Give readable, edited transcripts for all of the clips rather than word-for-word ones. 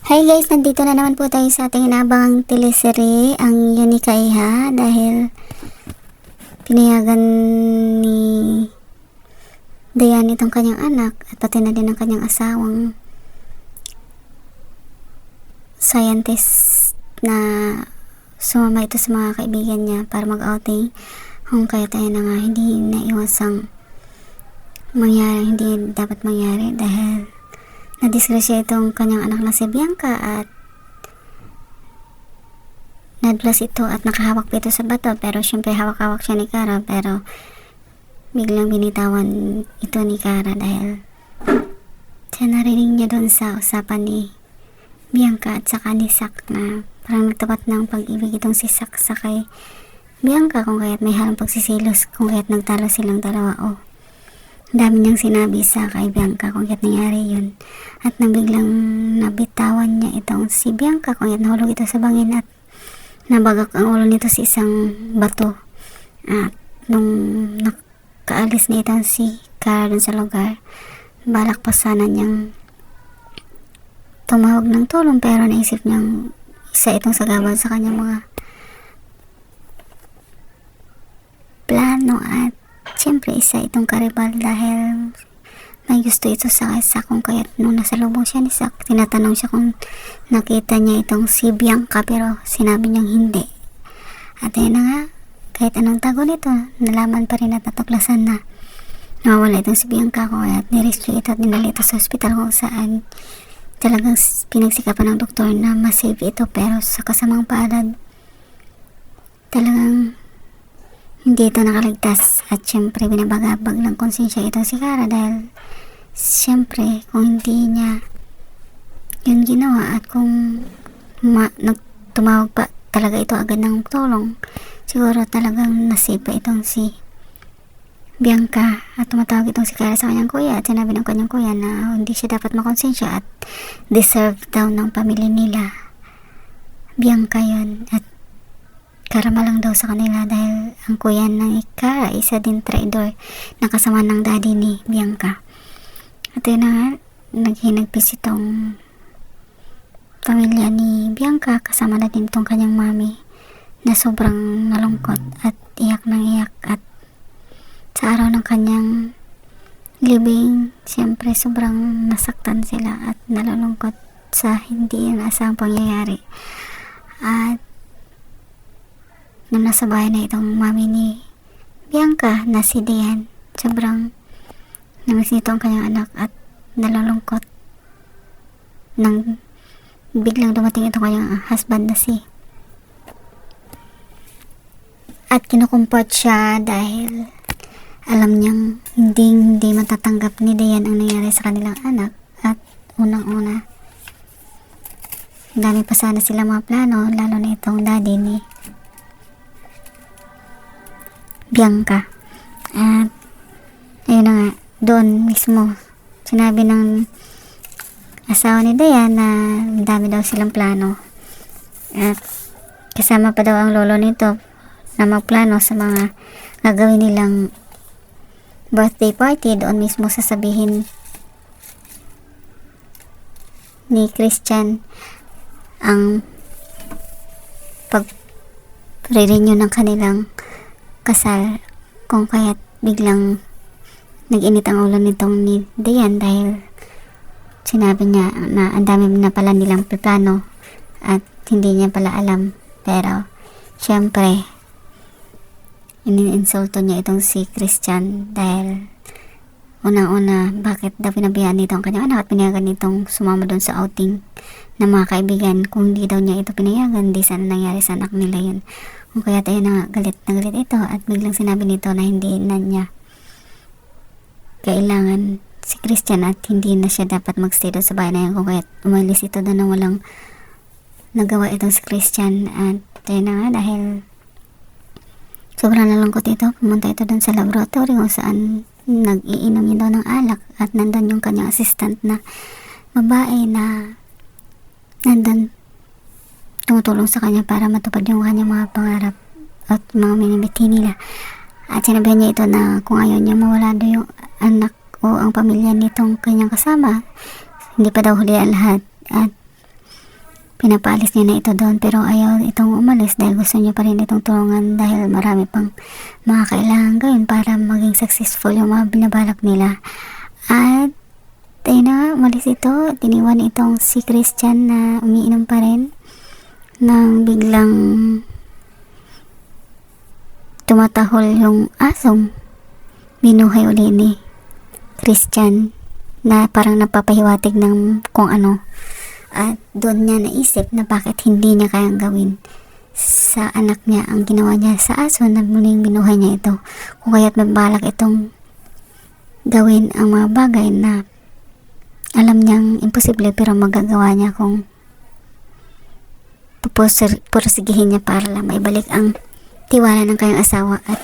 Hi guys, nandito na naman po tayo sa ating inabangang teleserye, ang Yunikaiha, dahil pinayagan ni Dayan itong kanyang anak at pati na din ang kanyang asawang scientist na sumama ito sa mga kaibigan niya para mag-outing, kung kaya tayo na nga hindi naiwasang mangyari, hindi dapat mangyari dahil nadisgrasya itong kanyang anak na si Bianca at nadlas ito at nakahawak pa ito sa bato, pero syempre hawak-hawak siya ni Kara, pero biglang binitawan ito ni Kara dahil siya narinig niya doon sa usapan ni Bianca at saka ni Sak na parang nagtapat ng pag-ibig itong si Sak sa kay Bianca, kung kaya't may halong pagsisilos, kung kaya't nagtalo silang dalawa. Dami niyang sinabi sa kay Bianca kung kaya't nangyari yun, at nang biglang nabitawan niya itong si Bianca, kung kaya't nahulog ito sa bangin at nabagak ang ulo nito sa isang bato. At nung nakaalis na itong si Kara dun sa lugar, balak pa sana niyang tumawag ng tulong, pero naisip niyang isa itong sagabal sa kanyang mga plano, at siyempre isa itong karibal dahil may gusto ito sa Sak, kung kaya't nung nasa lubong siya ni Sak, tinatanong siya kung nakita niya itong si Bianca, pero sinabi niyang hindi. At ayun na nga, kahit anong tago nito, nalaman pa rin at natuklasan na nawawala itong si Bianca, kung kaya't nirescue ito at dinala ito sa hospital, kung saan talagang pinagsikapan ng doktor na masave ito, pero sa kasamang palad talagang hindi ito nakaligtas. At syempre binabagabag ng konsensya itong si Kara dahil syempre kung hindi niya yun ginawa at kung tumawag pa talaga ito agad ng tulong, siguro talagang nasave pa itong si Bianca. At tumatawag itong si Kara sa kanyang kuya at sinabi ng kanyang kuya na hindi siya dapat makonsensya at deserve daw ng pamilya nila Bianca yun, at karama lang daw sa kanila dahil ang kuya ng Kara isa din traidor na kasama ng daddy ni Bianca. At yun na nga, naghinagpis itong pamilya ni Bianca, kasama na din itong kanyang mami na sobrang nalungkot at iyak ng iyak. At sa araw ng kanyang libing, siyempre sobrang nasaktan sila at nalulungkot sa hindi inaasahang pangyayari. At nung nasa bahay na itong mami ni Bianca na si Dayan, sobrang namiss nito ang kanyang anak at nalulungkot nang biglang dumating itong kanyang husband na si at kinukumport siya dahil alam niyang hindi matatanggap ni Dayan ang nangyari sa kanilang anak. At unang-una, dami pa sana sila mga plano, lalo na itong daddy ni Bianca. At ayun na nga, doon mismo sinabi ng asawa ni Dayan na dami daw silang plano, at kasama pa daw ang lolo nito na magplano sa mga gagawin nilang birthday party. Doon mismo sasabihin ni Christian ang pag-renew ng kanilang kasal, kung kaya't biglang nag-init ang ulo nitong ni Dayan dahil sinabi niya na ang dami na pala nilang plano at hindi niya pala alam. Pero syempre iniinsulto niya itong si Christian dahil unang-una, bakit daw pinabayaan nito ang kanyang anak at pinayagan nitong sumama doon sa outing ng mga kaibigan. Kung hindi daw niya ito pinayagan, di sana nangyari sa anak nila yun. Kung kaya tayo na galit na galit ito, at biglang sinabi nito na hindi na niya kailangan si Christian at hindi na siya dapat magstay doon sa bahay na yan, kung kaya umalis ito doon na walang nagawa itong si Christian. At tayo na nga, dahil sobrang nalungkot ito, pumunta ito doon sa laboratory kung saan nag-iinom yun daw ng alak, at nandun yung kanyang assistant na babae na nandun tumutulong sa kanya para matupad yung kanyang mga pangarap at mga minimiti nila. At sinabihan niya ito na kung ayaw niya mawala daw yung anak o ang pamilya nitong kanyang kasama, hindi pa daw huli ang lahat. At pinapaalis niya na ito doon, pero ayaw itong umalis dahil gusto niya pa rin itong tulungan dahil marami pang mga kailangan gawin para maging successful yung mga binabalak nila. At ayun na nga, umalis ito, tiniwan itong si Christian na umiinom pa rin nang biglang tumatahol yung asong binuhay uli ni Christian na parang napapahiwatig ng kung ano. At doon niya naisip na bakit hindi niya kayang gawin sa anak niya ang ginawa niya sa aso na muling binuhay niya ito. Kung kaya't may balak itong gawin ang mga bagay na alam niyang imposible pero magagawa niya kung pupursigihin niya para lang maibalik ang tiwala ng kanyang asawa at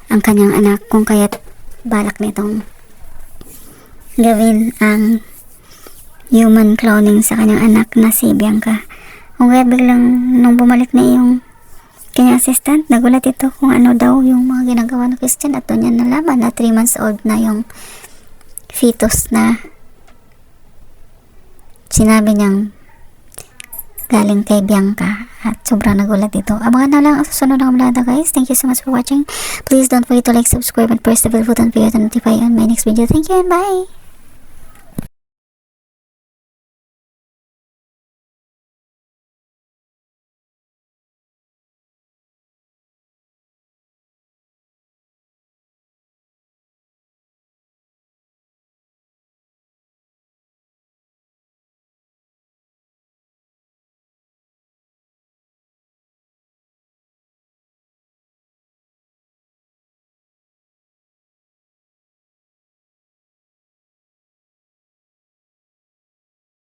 ang kanyang anak. Kung kaya't balak nitong gawin ang human cloning sa kanyang anak na si Bianca. Kung kaya biglang nung bumalik na yung kanyang assistant, nagulat ito kung ano daw yung mga ginagawa ng Christian at doon niya nalaman na 3 months old na yung fetus na sinabi niyang galing kay Bianca at sobrang nagulat ito. Abangan na lang ang susunod ng mga guys. Thank you so much for watching. Please don't forget to like, subscribe, and press the bell button for you to notify on my next video. Thank you and bye!